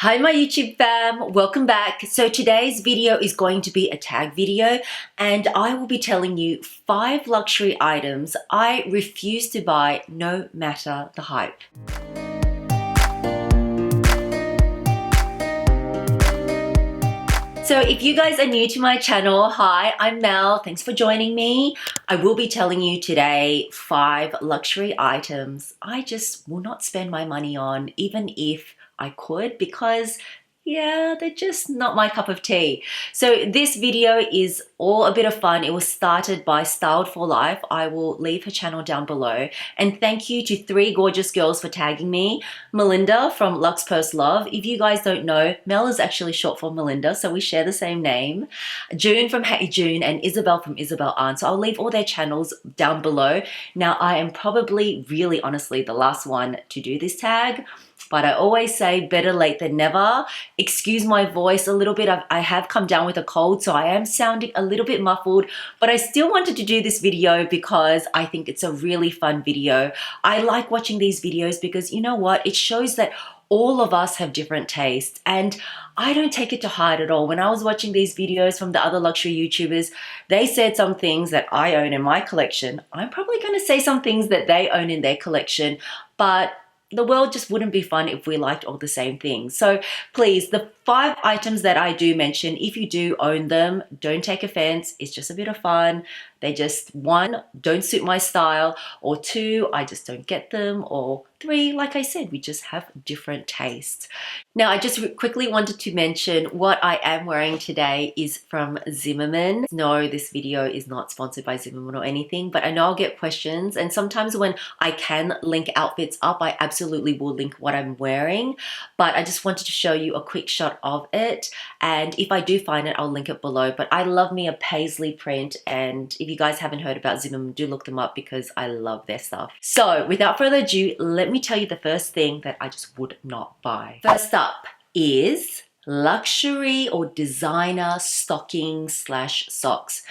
Hi my YouTube fam, welcome back. So today's video is going to be a tag video and I will be telling you 5 luxury items I refuse to buy no matter the hype. So if you guys are new to my channel, hi, I'm Mel. Thanks for joining me. I will be telling you today 5 luxury items I just will not spend my money on even if I could, because yeah, they're just not my cup of tea. So this video is all a bit of fun. It was started by Styled for Life. I will leave her channel down below. And thank you to 3 gorgeous girls for tagging me. Melinda from Lux Purse Love. If you guys don't know, Mel is actually short for Melinda, so we share the same name. June from Hey June and Isabel from Isabel Aunt. So I'll leave all their channels down below. Now I am probably really honestly the last one to do this tag, but I always say better late than never. Excuse my voice a little bit. I have come down with a cold, so I am sounding a little bit muffled, but I still wanted to do this video because I think it's a really fun video. I like watching these videos because you know what? It shows that all of us have different tastes, and I don't take it to heart at all. When I was watching these videos from the other luxury YouTubers, they said some things that I own in my collection. I'm probably going to say some things that they own in their collection, but the world just wouldn't be fun if we liked all the same things. So please, the 5 items that I do mention, if you do own them, don't take offense. It's just a bit of fun. They just, 1, don't suit my style, or 2, I just don't get them, or 3, like I said, we just have different tastes. Now, I just quickly wanted to mention what I am wearing today is from Zimmermann. No, this video is not sponsored by Zimmermann or anything, but I know I'll get questions, and sometimes when I can link outfits up, I absolutely will link what I'm wearing, but I just wanted to show you a quick shot of it, and if I do find it, I'll link it below. But I love me a paisley print, and if you guys haven't heard about Zimmermann, do look them up because I love their stuff. So without further ado, let me tell you the first thing that I just would not buy. First up is luxury or designer stockings / socks.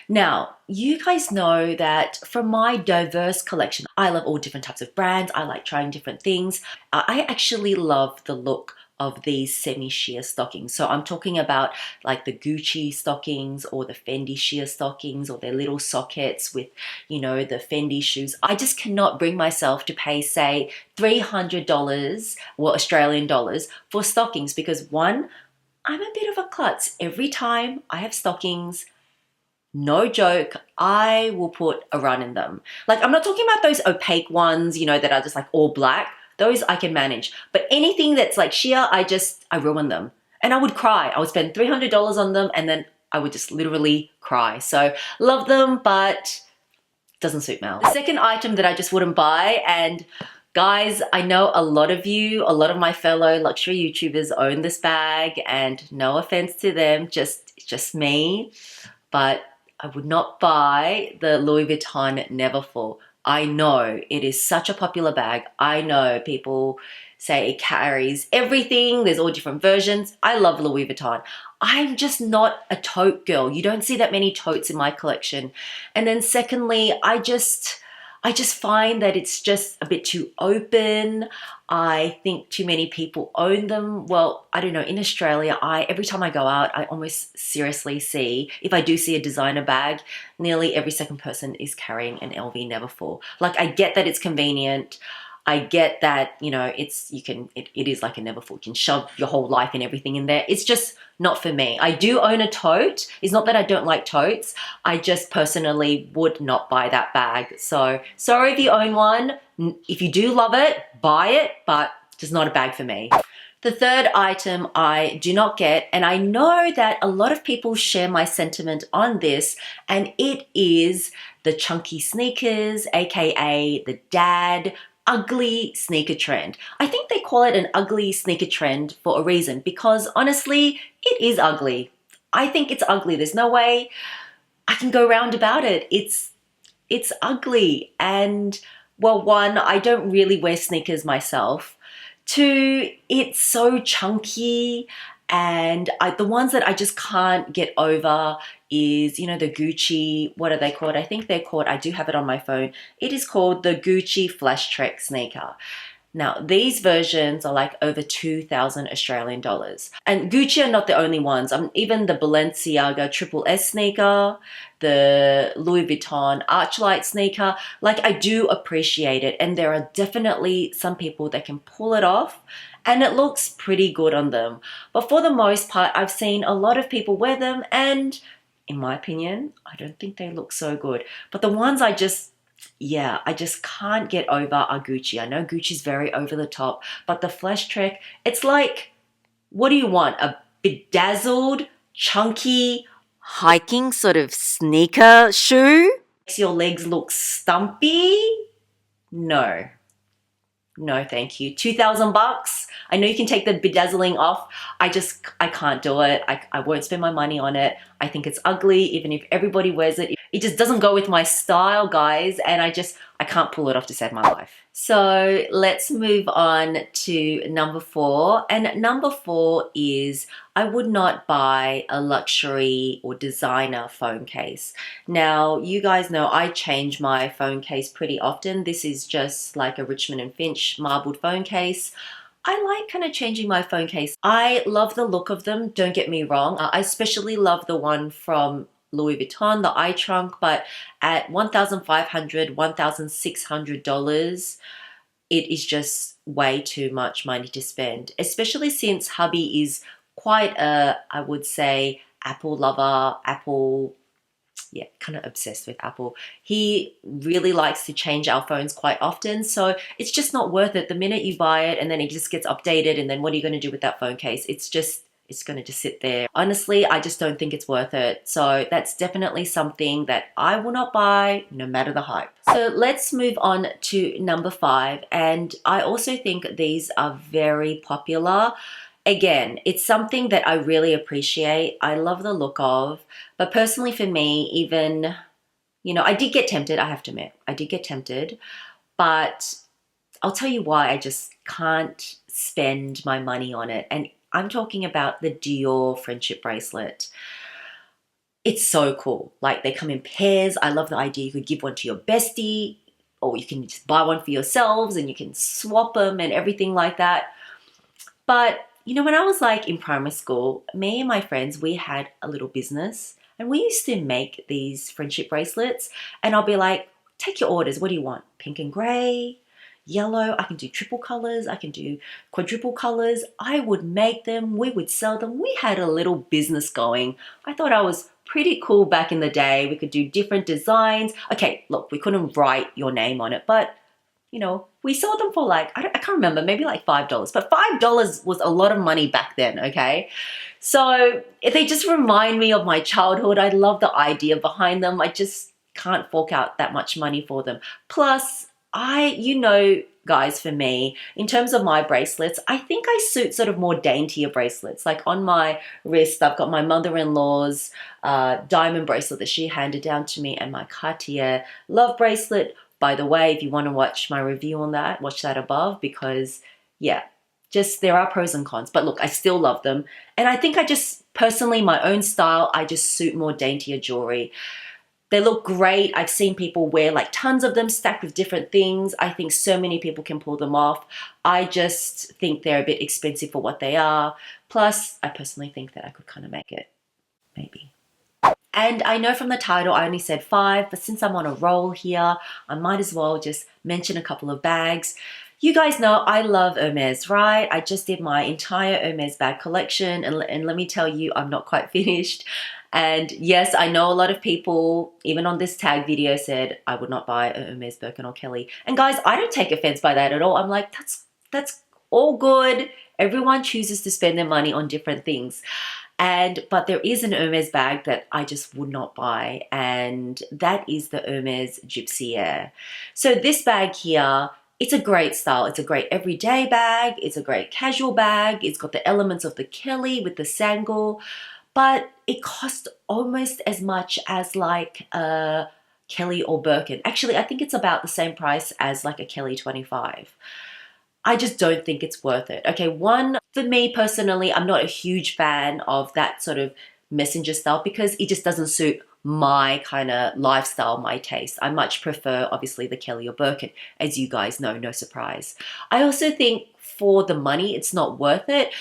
Now, you guys know that from my diverse collection, I love all different types of brands. I like trying different things. I actually love the look of these semi-sheer stockings. So I'm talking about like the Gucci stockings or the Fendi sheer stockings or their little sockets with, you know, the Fendi shoes. I just cannot bring myself to pay, say, $300 or Australian dollars for stockings because 1, I'm a bit of a klutz. Every time I have stockings, no joke, I will put a run in them. Like, I'm not talking about those opaque ones, you know, that are just like all black. Those I can manage. But anything that's like sheer, I ruin them. And I would cry. I would spend $300 on them and then I would just literally cry. So love them, but doesn't suit Mel. The second item that I just wouldn't buy, and guys, I know a lot of you, a lot of my fellow luxury YouTubers own this bag, and no offense to them, just me, but I would not buy the Louis Vuitton Neverfull. I know it is such a popular bag. I know people say it carries everything. There's all different versions. I love Louis Vuitton. I'm just not a tote girl. You don't see that many totes in my collection. And then secondly, I just find that it's just a bit too open. I think too many people own them. Well, I don't know, in Australia, every time I go out, I almost seriously see, if I do see a designer bag, nearly every second person is carrying an LV Neverfull. Like, I get that it's convenient. I get that, you know, it is like a Neverfull. You can shove your whole life and everything in there. It's just not for me. I do own a tote. It's not that I don't like totes. I just personally would not buy that bag. So sorry if you own one. If you do love it, buy it, but just not a bag for me. The third item I do not get, and I know that a lot of people share my sentiment on this, and it is the chunky sneakers, aka the dad ugly sneaker trend. I think they call it an ugly sneaker trend for a reason, because honestly, it is ugly. I think it's ugly. There's no way I can go round about it. It's ugly. And well, 1, I don't really wear sneakers myself. 2, it's so chunky, and the ones that I just can't get over is, you know, the Gucci, what are they called? I think they're called, I do have it on my phone. It is called the Gucci Flash Trek sneaker. Now, these versions are like over 2,000 Australian dollars. And Gucci are not the only ones. Even the Balenciaga Triple S sneaker, the Louis Vuitton Archlight sneaker, like I do appreciate it. And there are definitely some people that can pull it off and it looks pretty good on them. But for the most part, I've seen a lot of people wear them and in my opinion, I don't think they look so good. But the ones I just can't get over are Gucci. I know Gucci's very over the top, but the Flash Trek, it's like, what do you want? A bedazzled, chunky, hiking sort of sneaker shoe? Makes your legs look stumpy? No. No, thank you. 2,000 bucks. I know you can take the bedazzling off. I can't do it. I won't spend my money on it. I think it's ugly, even if everybody wears it. It just doesn't go with my style, guys. And I can't pull it off to save my life. So let's move on to number 4. And number 4 is I would not buy a luxury or designer phone case. Now, you guys know I change my phone case pretty often. This is just like a Richmond and Finch marbled phone case. I like kind of changing my phone case. I love the look of them, don't get me wrong. I especially love the one from Louis Vuitton, the eye trunk, but at $1,500, $1,600, it is just way too much money to spend, especially since hubby is quite a, I would say, Apple lover, kind of obsessed with Apple. He really likes to change our phones quite often, so it's just not worth it. The minute you buy it and then it just gets updated and then what are you going to do with that phone case? It's going to just sit there. Honestly, I just don't think it's worth it. So that's definitely something that I will not buy no matter the hype. So let's move on to number 5. And I also think these are very popular. Again, it's something that I really appreciate. I love the look of, but personally for me, even, I did get tempted, I have to admit. I did get tempted, but I'll tell you why I just can't spend my money on it. And I'm talking about the Dior friendship bracelet. It's so cool. Like they come in pairs. I love the idea you could give one to your bestie or you can just buy one for yourselves and you can swap them and everything like that. But when I was like in primary school, me and my friends, we had a little business and we used to make these friendship bracelets and I'll be like, take your orders. What do you want? Pink and gray? Yellow, I can do triple colors, I can do quadruple colors. I would make them, we would sell them. We had a little business going. I thought I was pretty cool back in the day. We could do different designs. Okay, look, we couldn't write your name on it, but we sold them for like, I can't remember, maybe like $5. But $5 was a lot of money back then, okay? So they just remind me of my childhood. I love the idea behind them. I just can't fork out that much money for them. Plus, guys, for me, in terms of my bracelets, I think I suit sort of more daintier bracelets. Like on my wrist, I've got my mother-in-law's diamond bracelet that she handed down to me and my Cartier love bracelet. By the way, if you want to watch my review on that, watch that above because, there are pros and cons. But look, I still love them. And I think personally, my own style, I just suit more daintier jewelry. They look great. I've seen people wear like tons of them stacked with different things. I think so many people can pull them off. I just think they're a bit expensive for what they are. Plus, I personally think that I could kind of make it, maybe. And I know from the title I only said 5, but since I'm on a roll here, I might as well just mention a couple of bags. You guys know I love Hermes, right? I just did my entire Hermes bag collection and let me tell you, I'm not quite finished. And yes, I know a lot of people, even on this tag video, said I would not buy a Hermes Birkin or Kelly. And guys, I don't take offense by that at all. I'm like, that's all good. Everyone chooses to spend their money on different things. But there is an Hermes bag that I just would not buy, and that is the Hermes Gypsier. So this bag here, it's a great style. It's a great everyday bag. It's a great casual bag. It's got the elements of the Kelly with the sangle, but it costs almost as much as like a Kelly or Birkin. Actually, I think it's about the same price as like a Kelly 25. I just don't think it's worth it. Okay, for me personally, I'm not a huge fan of that sort of messenger style because it just doesn't suit my kind of lifestyle, my taste. I much prefer, obviously, the Kelly or Birkin, as you guys know, no surprise. I also think for the money, it's not worth it.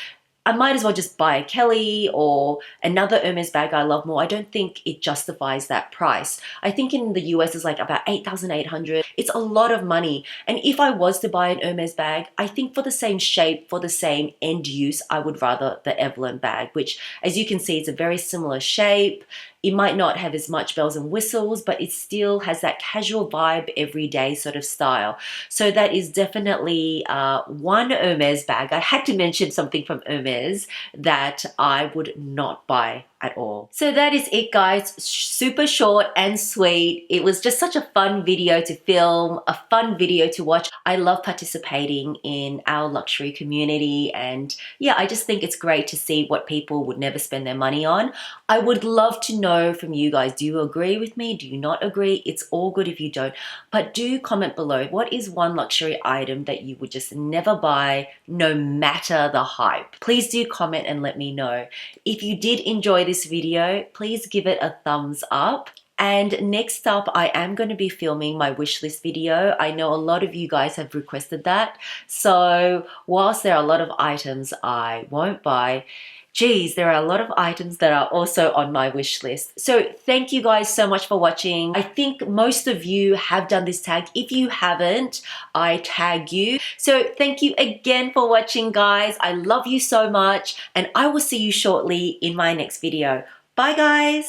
I might as well just buy a Kelly or another Hermes bag I love more. I don't think it justifies that price. I think in the US it's like about 8,800. It's a lot of money. And if I was to buy an Hermes bag, I think for the same shape, for the same end use, I would rather the Evelyn bag, which as you can see, it's a very similar shape. It might not have as much bells and whistles, but it still has that casual vibe, everyday sort of style. So that is definitely one Hermes bag. I had to mention something from Hermes that I would not buy at all. So that is it, guys. Super short and sweet. It was just such a fun video to film, a fun video to watch. I love participating in our luxury community, and yeah, I just think it's great to see what people would never spend their money on. I would love to know from you guys, do you agree with me? Do you not agree? It's all good if you don't, but do comment below. What is one luxury item that you would just never buy no matter the hype? Please do comment and let me know. If you did enjoy this video, please give it a thumbs up. And next up, I am going to be filming my wish list video. I know a lot of you guys have requested that. So whilst there are a lot of items I won't buy, geez, there are a lot of items that are also on my wish list. So thank you guys so much for watching. I think most of you have done this tag. If you haven't, I tag you. So thank you again for watching, guys. I love you so much, and I will see you shortly in my next video. Bye, guys.